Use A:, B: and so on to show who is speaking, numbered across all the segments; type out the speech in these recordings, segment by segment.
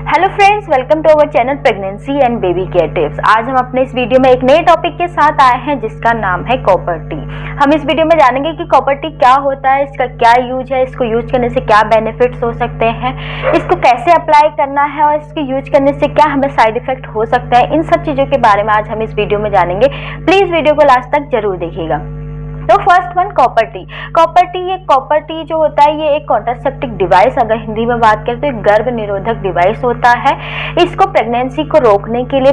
A: Hello friends, welcome to our channel pregnancy and baby care tips. आज हम अपने इस वीडियो में एक नए टॉपिक के साथ आए हैं जिसका नाम है कॉपर टी। हम इस वीडियो में जानेंगे कि कॉपर टी क्या होता है, इसका क्या यूज है, इसको यूज करने से क्या बेनिफिट्स हो सकते हैं, इसको कैसे अप्लाई करना है और इसको यूज करने से क्या हमें साइड इफेक्ट हो सकता है। इन सब चीज़ों के बारे में आज हम इस वीडियो में जानेंगे। प्लीज़ वीडियो को लास्ट तक जरूर देखिएगा। तो first one, copper T. Copper T जो होता है ये एक कॉन्ट्रासेप्टिव डिवाइस, अगर हिंदी में बात करें तो एक गर्भ निरोधक डिवाइस होता है। इसको प्रेगनेंसी को रोकने के लिए,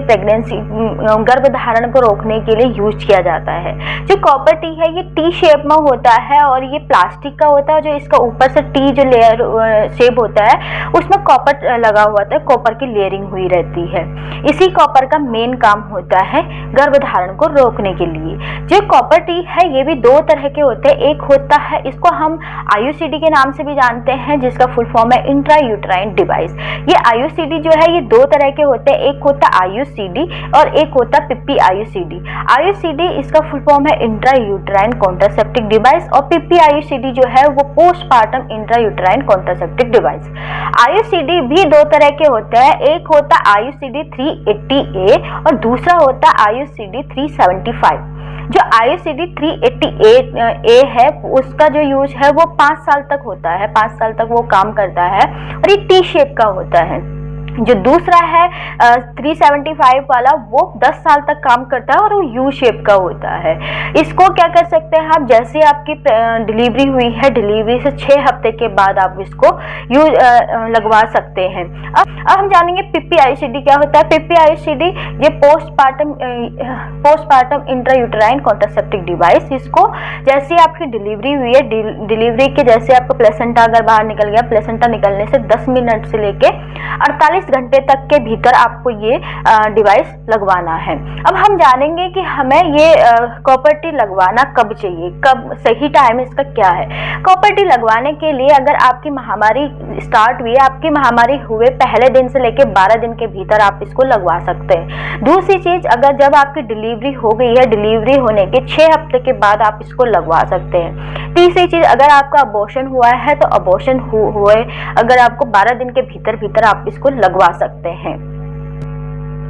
A: गर्भ धारण को रोकने के लिए यूज किया जाता है। जो कॉपर टी है ये टी शेप में होता है और ये प्लास्टिक का होता है। जो इसका ऊपर से टी जो लेयर शेप होता है उसमें कॉपर लगा हुआ होता है, कॉपर की लेयरिंग हुई रहती है। इसी कॉपर का मेन काम होता है गर्भ धारण को रोकने के लिए। जो कॉपर टी है ये भी दो तरह के होते हैं। एक होता है, इसको हम आईयूसीडी के नाम से भी जानते हैं, जिसका फुल फॉर्म है इंट्रा यूट्राइन डिवाइस। ये आईयूसीडी जो है ये दो तरह के होते हैं। एक होता है आईयूसीडी और एक होता है पीपी आईयूसीडी। आईयूसीडी इसका फुल फॉर्म है इंट्रा यूट्राइन कॉन्ट्रासेप्टिव डिवाइस और पीपी आईयूसीडी जो है वो postpartum intra uterine contraceptive device. IUCD भी दो तरह के होते हैं। एक होता है आईयूसीडी 380A और दूसरा होता है आईयूसीडी 375। जो आईयूसीडी 380A है उसका जो यूज है वो 5 साल तक होता है, 5 साल तक वो काम करता है और ये टी शेप का होता है। जो दूसरा है 375 वाला वो 10 साल तक काम करता है और वो यू शेप का होता है। इसको क्या कर सकते हैं आप, जैसे आपकी डिलीवरी हुई है, डिलीवरी से 6 हफ्ते के बाद आप इसको लगवा सकते हैं। अब हम जानेंगे पीपी आईयूसीडी क्या होता है। पीपी आईयूसीडी ये पोस्टपार्टम इंट्रायूटेराइन कॉन्ट्रासेप्टिव डिवाइस। इसको जैसे आपकी डिलीवरी हुई है, डिलीवरी के जैसे आपका प्लेसेंटा अगर बाहर निकल गया, प्लेसेंटा निकलने से 10 मिनट से लेके 48 घंटे तक के भीतर आपको ये डिवाइस लगवाना है। अब हम जानेंगे कि हमें ये कॉपर टी लगवाना कब चाहिए, कब सही टाइम इसका क्या है। कॉपर टी लगवाने के लिए अगर आपकी महामारी स्टार्ट हुई है, आपकी महामारी हुए पहले दिन से लेकर 12 दिन के भीतर आप इसको लगवा सकते हैं। दूसरी चीज, अगर जब आपकी डिलीवरी हो गई है, डिलीवरी होने के 6 हफ्ते के बाद आप इसको लगवा सकते हैं। तीसरी चीज, अगर आपका अबॉर्शन हुआ है तो अबॉर्शन हुए अगर आपको 12 दिन के भीतर आप इसको लगवा सकते हैं।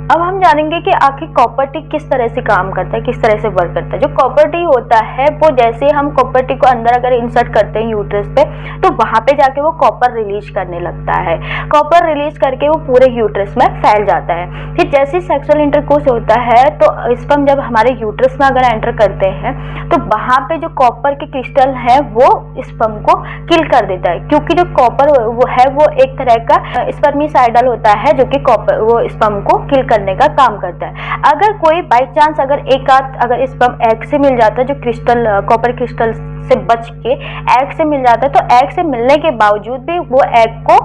A: अब हम जानेंगे कि आखिर कॉपर टी किस तरह से काम करता है, किस तरह से वर्क करता है। जो कॉपर टी होता है वो जैसे हम कॉपर टी को अंदर अगर इंसर्ट करते हैं यूट्रस पे तो वहां पे जाके वो कॉपर रिलीज करने लगता है। कॉपर रिलीज करके वो पूरे यूट्रस में फैल जाता है। फिर जैसे सेक्सुअल इंटरकोर्स होता है तो स्पर्म जब हमारे यूट्रस में अगर एंटर करते हैं तो वहां पे जो कॉपर के क्रिस्टल है वो स्पर्म को किल कर देता है, क्योंकि जो कॉपर वो है वो एक तरह का स्पर्मिसाइडल होता है जो कि कॉपर वो स्पर्म को किल करने का काम करता है। अगर कोई बाई चांस अगर स्पर्म एग से मिल जाता है, जो क्रिस्टल कॉपर क्रिस्टल से बच के एग से मिल जाता है, तो एग से मिलने के बावजूद भी वो एग को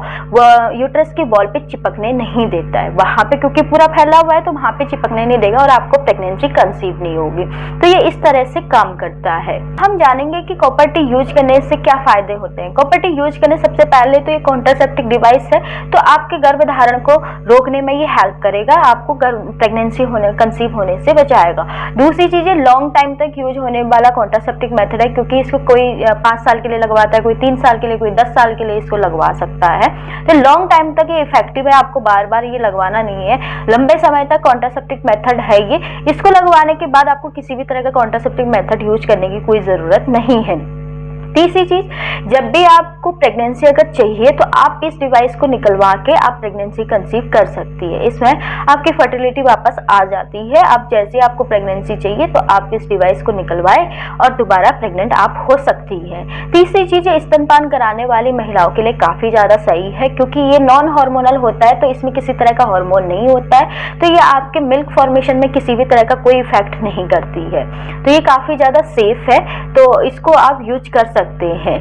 A: यूट्रस की वॉल पे चिपकने नहीं देता है वहां पे, क्योंकि पूरा फैला हुआ है तो वहां पे चिपकने नहीं देगा और आपको प्रेगनेंसी कंसीव नहीं होगी। तो ये इस तरह से काम करता है। हम जानेंगे कि कॉपर टी यूज करने से क्या फायदे होते हैं। कॉपर टी यूज करने सबसे पहले तो ये कॉन्ट्रासेप्टिव डिवाइस है, तो आपके गर्भ धारण को रोकने में ये हेल्प करेगा, आपको प्रेगनेंसी कंसीव होने से बचाएगा। दूसरी चीज, लॉन्ग टाइम तक यूज होने वाला कॉन्ट्रासेप्टिव मेथड है, क्योंकि इसको कोई 5 साल के लिए लगवाता है, कोई 3 साल के लिए, कोई 10 साल के लिए इसको लगवा सकता है। तो लॉन्ग टाइम तक ये इफेक्टिव है, आपको बार बार ये लगवाना नहीं है। लंबे समय तक कॉन्ट्रासेप्टिव मेथड है ये। इसको लगवाने के बाद आपको किसी भी तरह का कॉन्ट्रासेप्टिव मेथड यूज करने की कोई जरूरत नहीं है। तीसरी चीज, जब भी आपको प्रेगनेंसी अगर चाहिए तो आप इस डिवाइस को निकलवा के आप प्रेगनेंसी कंसीव कर सकती है। इसमें आपकी फर्टिलिटी वापस आ जाती है। अब जैसे आपको प्रेगनेंसी चाहिए तो आप इस डिवाइस को निकलवाए और दोबारा प्रेग्नेंट आप हो सकती है। तीसरी चीज, स्तनपान कराने वाली महिलाओं के लिए काफी ज्यादा सही है, क्योंकि ये नॉन हार्मोनल होता है, तो इसमें किसी तरह का हार्मोन नहीं होता है, तो ये आपके मिल्क फॉर्मेशन में किसी भी तरह का कोई इफेक्ट नहीं करती है। तो ये काफी ज्यादा सेफ है, तो इसको आप यूज कर सकते हैं।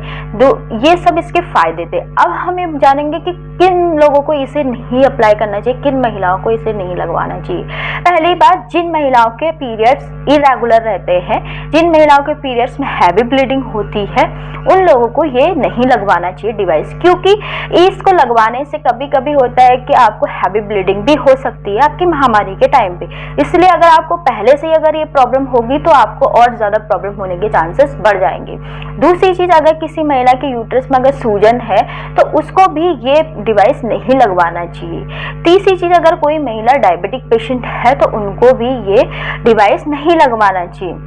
A: ये सब इसके फायदे थे। अब हम ये जानेंगे कि किन लोगों को इसे नहीं अप्लाई करना चाहिए, किन महिलाओं को इसे नहीं लगवाना चाहिए। पहली बात, जिन महिलाओं के पीरियड्स इरेगुलर रहते हैं, जिन महिलाओं के पीरियड्स में हैवी ब्लीडिंग होती है, उन लोगों को ये नहीं लगवाना चाहिए डिवाइस, क्योंकि इसको लगवाने से कभी कभी होता है कि आपको हैवी ब्लीडिंग भी हो सकती है आपकी महामारी के टाइम पे। इसलिए अगर आपको पहले से ही अगर ये प्रॉब्लम होगी तो आपको और ज्यादा प्रॉब्लम होने के चांसेस बढ़ जाएंगे। दूसरी चीज, अगर किसी महिला के यूट्रस में अगर सूजन है तो उसको भी ये डिवाइस नहीं लगवाना चाहिए। तीसरी चीज़, अगर कोई महिला डायबिटिक पेशेंट है तो उनको भी ये डिवाइस नहीं लगवाना चाहिए।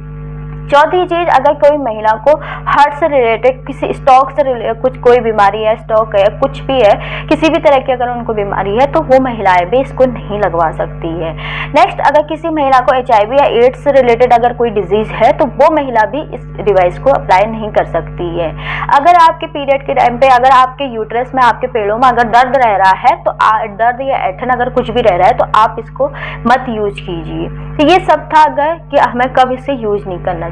A: चौथी चीज़, अगर कोई महिला को हार्ट से रिलेटेड किसी स्टॉक से कुछ कोई बीमारी है, स्टॉक है, कुछ भी है, किसी भी तरह की अगर उनको बीमारी है तो वो महिलाएं भी इसको नहीं लगवा सकती है। नेक्स्ट, अगर किसी महिला को HIV या एड्स से रिलेटेड अगर कोई डिजीज है तो वो महिला भी इस डिवाइस को अप्लाई नहीं कर सकती है। अगर आपके पीरियड के टाइम पे अगर आपके यूट्रस में, आपके पेड़ों में अगर दर्द रह रहा है तो दर्द या ऐठन अगर कुछ भी रह रहा है तो आप इसको मत यूज कीजिए। तो ये सब था अगर कि हमें कब इसे यूज नहीं करना चाहिए।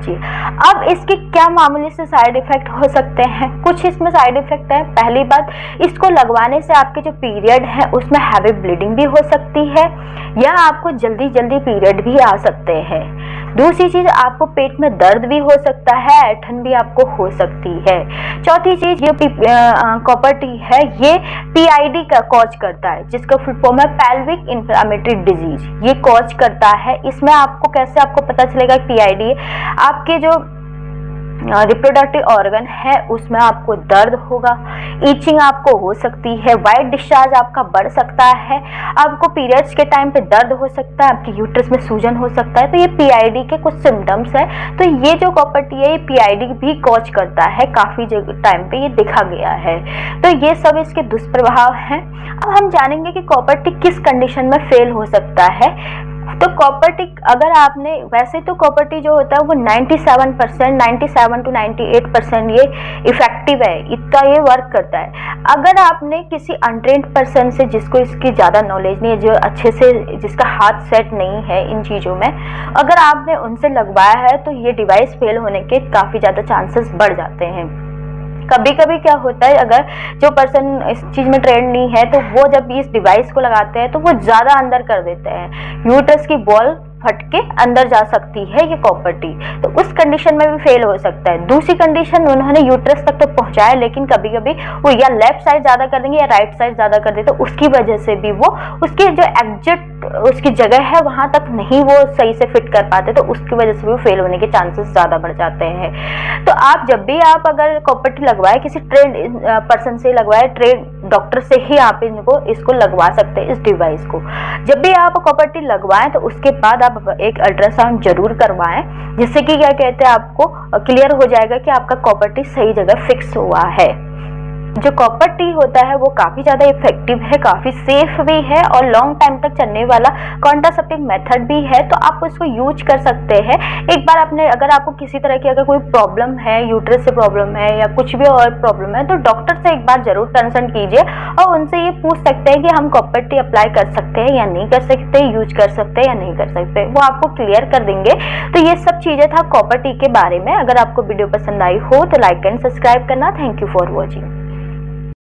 A: अब इसके क्या मामूली से साइड इफेक्ट हो सकते हैं। कुछ इसमें साइड इफेक्ट है। पहली बात, इसको लगवाने से आपके जो पीरियड है उसमें हैवी ब्लीडिंग भी हो सकती है या आपको जल्दी जल्दी पीरियड भी आ सकते हैं। दूसरी चीज, आपको पेट में दर्द भी हो सकता है, ऐठन भी आपको हो सकती है। चौथी चीज, ये कॉपर टी है, ये PID का कॉज करता है, जिसका फुल फॉर्म है पेल्विक इन्फ्लेमेटरी डिजीज। ये कॉज करता है। इसमें आपको कैसे आपको पता चलेगा PID है? आपके जो रिप्रोडक्टिव ऑर्गन है उसमें आपको दर्द होगा, ईचिंग आपको हो सकती है, वाइट डिस्चार्ज आपका बढ़ सकता है, आपको पीरियड्स के टाइम पे दर्द हो सकता है, आपके यूट्रस में सूजन हो सकता है। तो ये PID के कुछ सिम्टम्स है। तो ये जो कॉपर टी है ये PID भी कॉज करता है, काफ़ी टाइम पे ये देखा गया है। तो ये सब इसके दुष्प्रभाव हैं। अब हम जानेंगे कि कॉपर टी किस कंडीशन में फेल हो सकता है। तो कॉपर टी, अगर आपने, वैसे तो कॉपर टी जो होता है वो 97 to 98% ये इफेक्टिव है, इतना ये वर्क करता है। अगर आपने किसी अनट्रेन्ड पर्सन से, जिसको इसकी ज़्यादा नॉलेज नहीं है, जो अच्छे से, जिसका हाथ सेट नहीं है इन चीज़ों में, अगर आपने उनसे लगवाया है तो ये डिवाइस फेल होने के काफ़ी ज़्यादा चांसेस बढ़ जाते हैं। कभी कभी क्या होता है, अगर जो पर्सन इस चीज़ में ट्रेंड नहीं है तो वो जब इस डिवाइस को लगाते हैं तो वो ज़्यादा अंदर कर देते हैं, यूट्रस की बॉल फट के अंदर जा सकती है ये कॉपर टी। तो उस कंडीशन में भी फेल हो सकता है। दूसरी कंडीशन, उन्होंने यूट्रस तक तो पहुंचाया लेकिन कभी कभी वो या लेफ्ट साइड ज़्यादा कर देंगे या राइट साइड ज़्यादा कर देते, तो उसकी वजह से भी वो उसकी जो एग्जिट उसकी जगह है वहां तक नहीं वो सही से फिट कर पाते, तो उसकी वजह से भी फेल होने के चांसेस ज़्यादा बढ़ जाते हैं। तो आप जब भी आप अगर कॉपर टी लगवाए, किसी ट्रेंड पर्सन से लगवाए, ट्रेंड डॉक्टर से ही आप इसको लगवा सकते हैं इस डिवाइस को। जब भी आप कॉपर टी लगवाएं तो उसके बाद आप एक अल्ट्रासाउंड जरूर करवाएं, जिससे कि क्या कहते हैं, आपको क्लियर हो जाएगा कि आपका कॉपर टी सही जगह फिक्स हुआ है। जो कॉपर टी होता है वो काफ़ी ज़्यादा इफेक्टिव है, काफ़ी सेफ भी है और लॉन्ग टाइम तक चलने वाला कॉन्ट्रासेप्टिव मेथड भी है। तो आप उसको यूज कर सकते हैं। एक बार आपने, अगर आपको किसी तरह की अगर कोई प्रॉब्लम है, यूट्रस से प्रॉब्लम है या कुछ भी और प्रॉब्लम है, तो डॉक्टर से एक बार जरूर कंसल्ट कीजिए और उनसे ये पूछ सकते हैं कि हम कॉपर टी अप्लाई कर सकते हैं या नहीं कर सकते, यूज कर सकते हैं या नहीं कर सकते, वो आपको क्लियर कर देंगे। तो ये सब चीज़ें था कॉपर टी के बारे में। अगर आपको वीडियो पसंद आई हो तो लाइक एंड सब्सक्राइब करना। Thank you for watching.